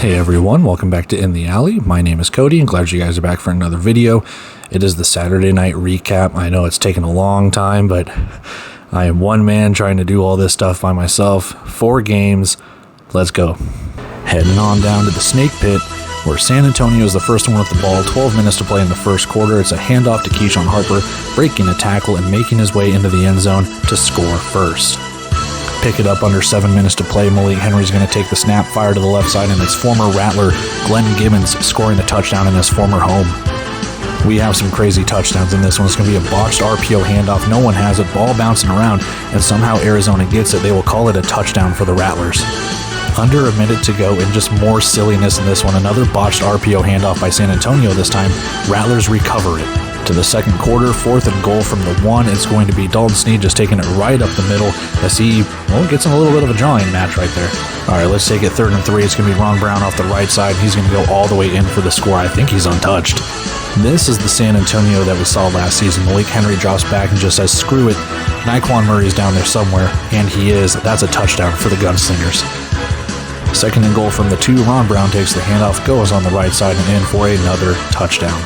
Hey everyone, welcome back to In the Alley. My name is Cody and glad you guys are back for another video. It is the Saturday night recap. I know it's taken a long time, but I am one man trying to do all this stuff by myself. 4 games. Let's go. Heading on down to the Snake Pit, where San Antonio is the first one with the ball. 12 minutes to play in the first quarter. It's a handoff to Keyshawn Harper, breaking a tackle and making his way into the end zone to score first. Pick it up under 7 minutes to play. Malik Henry's going to take the snap, fire to the left side, and it's former Rattler Glenn Gibbons scoring the touchdown in his former home. We have some crazy touchdowns in this one. It's going to be a botched RPO handoff. No one has it. Ball bouncing around, and somehow Arizona gets it. They will call it a touchdown for the Rattlers. Under a minute to go, and just more silliness in this one. Another botched RPO handoff by San Antonio this time. Rattlers recover it. To the second quarter, 4th and goal from the 1. It's going to be Dalton Snead just taking it right up the middle as he, gets in a little bit of a drawing match right there. All right, let's take it 3rd and 3. It's going to be Ron Brown off the right side. He's going to go all the way in for the score. I think he's untouched. This is the San Antonio that we saw last season. Malik Henry drops back and just says, screw it. Nyquan Murray's down there somewhere, and he is. That's a touchdown for the Gunslingers. 2nd and goal from the 2. Ron Brown takes the handoff, goes on the right side and in for another touchdown.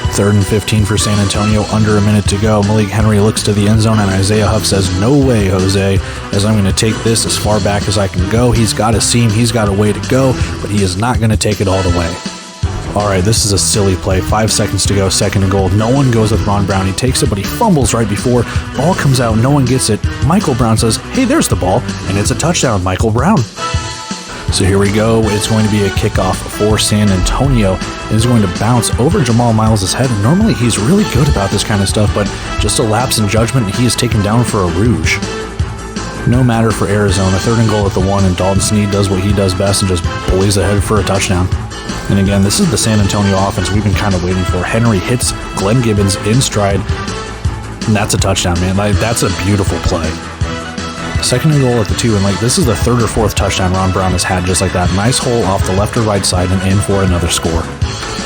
3rd and 15 for San Antonio, under a minute to go. Malik Henry looks to the end zone, and Isaiah Huff says, no way, Jose, as I'm going to take this as far back as I can go. He's got a seam, he's got a way to go, but he is not going to take it all the way. All right, this is a silly play. 5 seconds to go, 2nd and goal. No one goes with Ron Brown. He takes it, but he fumbles right before. Ball comes out, no one gets it. Michael Brown says, hey, there's the ball, and it's a touchdown, Michael Brown. So here we go. It's going to be a kickoff for San Antonio. It is going to bounce over Jamal Miles' head. And normally he's really good about this kind of stuff, but just a lapse in judgment, and he is taken down for a rouge. No matter for Arizona. 3rd and goal at the 1, and Dalton Snead does what he does best and just bullies ahead for a touchdown. And again, this is the San Antonio offense we've been kind of waiting for. Henry hits Glenn Gibbons in stride, and that's a touchdown, man. That's a beautiful play. 2nd and goal at the 2, and this is the 3rd or 4th touchdown Ron Brown has had just like that. Nice hole off the left or right side and in for another score.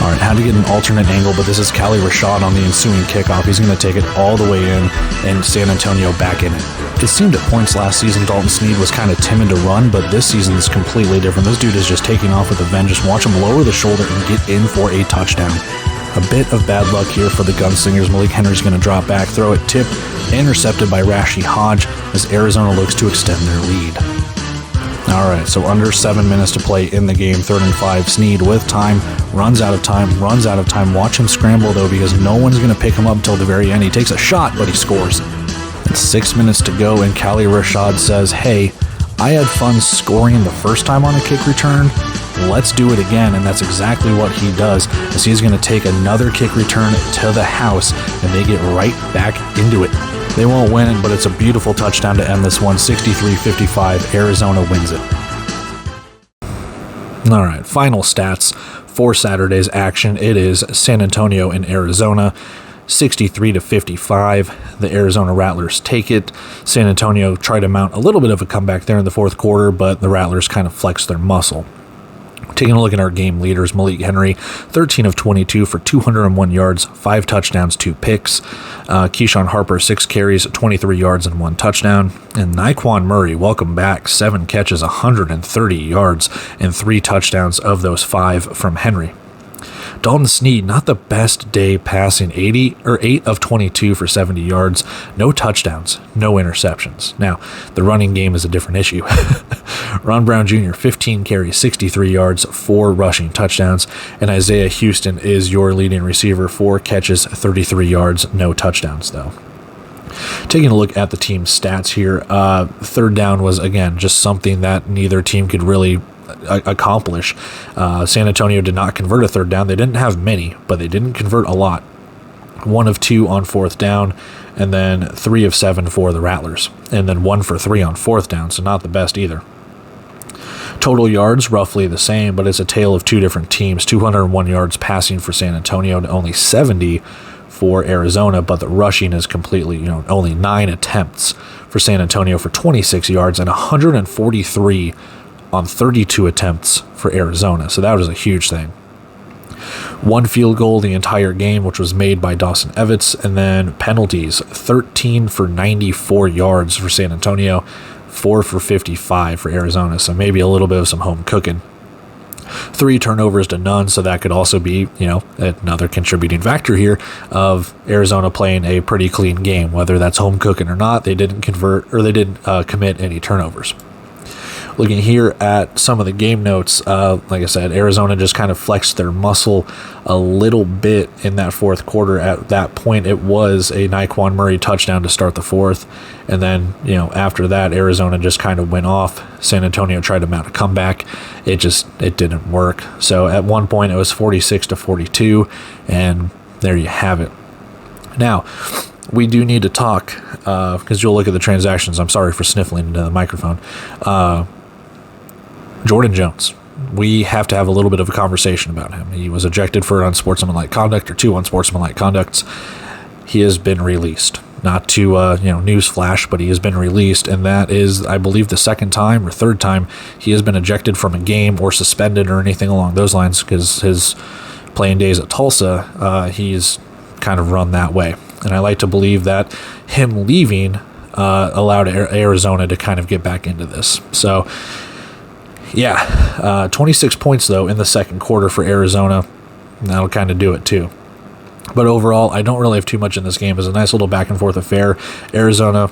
All right, had to get an alternate angle, but this is Cali Rashad on the ensuing kickoff. He's going to take it all the way in, and San Antonio back in it. It seemed at points last season Dalton Snead was kind of timid to run, but this season is completely different. This dude is just taking off with a vengeance. Watch him lower the shoulder and get in for a touchdown. A bit of bad luck here for the Gunslingers. Malik Henry's going to drop back, throw it tipped, intercepted by Rashi Hodge as Arizona looks to extend their lead. All right, so under 7 minutes to play in the game, 3rd and 5. Snead with time, runs out of time. Watch him scramble, though, because no one's going to pick him up until the very end. He takes a shot, but he scores. It's 6 minutes to go, and Cali Rashad says, hey, I had fun scoring the first time on a kick return. Let's do it again, and that's exactly what he does, as he's going to take another kick return to the house, and they get right back into it. They won't win it, but it's a beautiful touchdown to end this one. 63-55, Arizona wins it. All right, final stats for Saturday's action. It is San Antonio and Arizona. 63-55, the Arizona Rattlers take it. San Antonio tried to mount a little bit of a comeback there in the 4th quarter, but the Rattlers kind of flexed their muscle. Taking a look at our game leaders, Malik Henry, 13 of 22 for 201 yards, 5 touchdowns, 2 picks. Keyshawn Harper, 6 carries, 23 yards, and 1 touchdown. And Nyquan Murray, welcome back, 7 catches, 130 yards, and 3 touchdowns of those 5 from Henry. Dalton Snead, not the best day passing, 8 of 22 for 70 yards, no touchdowns, no interceptions. Now, the running game is a different issue. Ron Brown Jr., 15 carries, 63 yards, 4 rushing touchdowns, and Isaiah Houston is your leading receiver, 4 catches, 33 yards, no touchdowns, though. Taking a look at the team's stats here, 3rd down was, again, just something that neither team could really accomplish. San Antonio did not convert a 3rd down. They didn't have many, but they didn't convert a lot. 1 of 2 on 4th down, and then 3 of 7 for the Rattlers, and then 1 for 3 on 4th down, so not the best either. Total yards, roughly the same, but it's a tale of 2 different teams. 201 yards passing for San Antonio to only 70 for Arizona, but the rushing is completely, only 9 attempts for San Antonio for 26 yards and 143 on 32 attempts for Arizona. So that was a huge thing. 1 field goal the entire game, which was made by Dawson Evans, and then penalties, 13 for 94 yards for San Antonio, 4 for 55 for Arizona. So maybe a little bit of some home cooking. 3 turnovers to none. So that could also be, another contributing factor here of Arizona playing a pretty clean game, whether that's home cooking or not. They didn't commit any turnovers. Looking here at some of the game notes, like I said, Arizona just kind of flexed their muscle a little bit in that fourth quarter. At that point, it was a Nyquan Murray touchdown to start the fourth. And then, after that, Arizona just kind of went off. San Antonio tried to mount a comeback. It didn't work. So at one point, it was 46-42, and there you have it. Now, we do need to talk, because you'll look at the transactions. I'm sorry for sniffling into the microphone. Jordan Jones. We have to have a little bit of a conversation about him. He was ejected for unsportsmanlike conduct, or 2 unsportsmanlike conducts. He has been released. Not to, news flash, but he has been released, and that is, I believe, the second time or third time he has been ejected from a game or suspended or anything along those lines, because his playing days at Tulsa, he's kind of run that way. And I like to believe that him leaving allowed Arizona to kind of get back into this. So, 26 points, though, in the second quarter for Arizona. That'll kind of do it, too. But overall, I don't really have too much in this game. It was a nice little back-and-forth affair. Arizona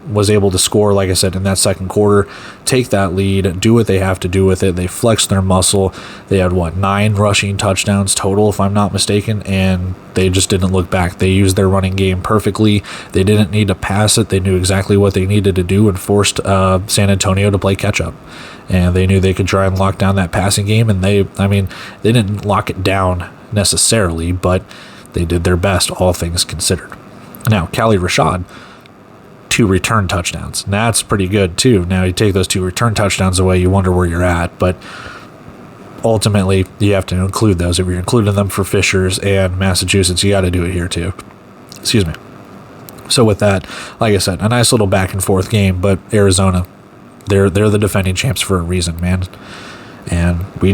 was able to score, like I said, in that second quarter, take that lead, do what they have to do with it. They flexed their muscle. They had, 9 rushing touchdowns total, if I'm not mistaken, and they just didn't look back. They used their running game perfectly. They didn't need to pass it. They knew exactly what they needed to do and forced San Antonio to play catch-up. And they knew they could try and lock down that passing game, and they didn't lock it down necessarily, but they did their best, all things considered. Now, Khalid Rashad, 2 return touchdowns. And that's pretty good, too. Now, you take those 2 return touchdowns away, you wonder where you're at. But ultimately, you have to include those. If you're including them for Fishers and Massachusetts, you got to do it here, too. Excuse me. So with that, like I said, a nice little back-and-forth game. But Arizona, they're the defending champs for a reason, man. And we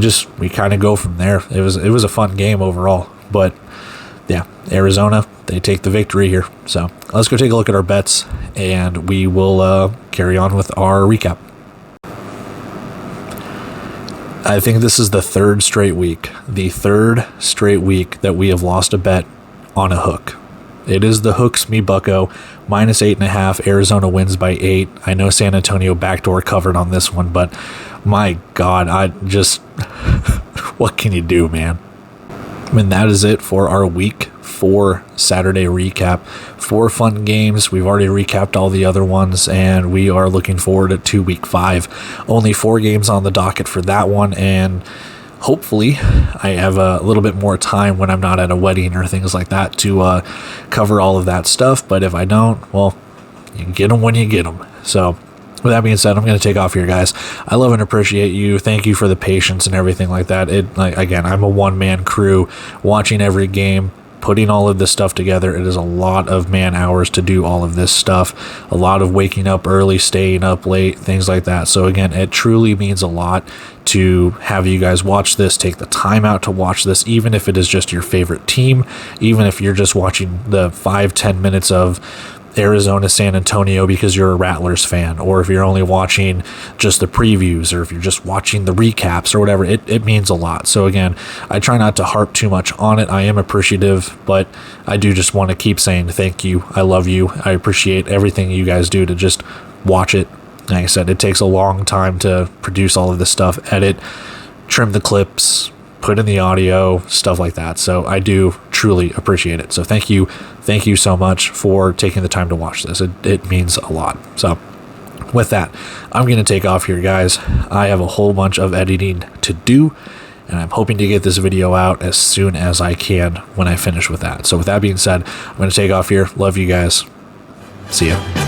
kind of go from there. It was a fun game overall. But yeah, Arizona, they take the victory here. So let's go take a look at our bets, and we will carry on with our recap. I think this is the third straight week that we have lost a bet on a hook. It is the Hooks Me Bucko, minus 8.5. Arizona wins by 8. I know San Antonio backdoor covered on this one, but my God, what can you do, man? And that is it for our week 4 Saturday recap. 4 fun games. We've already recapped all the other ones, and we are looking forward to week 5. Only 4 games on the docket for that one, and hopefully I have a little bit more time when I'm not at a wedding or things like that to cover all of that stuff. But if I don't, well, you get them when you get them. So with that being said, I'm going to take off here, guys. I love and appreciate you. Thank you for the patience and everything like that. Again, I'm a one-man crew watching every game, putting all of this stuff together. It is a lot of man hours to do all of this stuff, a lot of waking up early, staying up late, things like that. So again, it truly means a lot to have you guys watch this, take the time out to watch this, even if it is just your favorite team, even if you're just watching the 5-10 minutes of Arizona, San Antonio because you're a Rattlers fan, or if you're only watching just the previews, or if you're just watching the recaps or whatever, it means a lot. So again, I try not to harp too much on it. I am appreciative, but I do just want to keep saying thank you. I love you. I appreciate everything you guys do to just watch it. Like I said, it takes a long time to produce all of this stuff, edit, trim the clips, put in the audio, stuff like that. So I do truly appreciate it. So thank you so much for taking the time to watch this. It means a lot. So with that, I'm going to take off here, guys. I have a whole bunch of editing to do, and I'm hoping to get this video out as soon as I can when I finish with that. So with that being said, I'm going to take off here. Love you guys. See ya.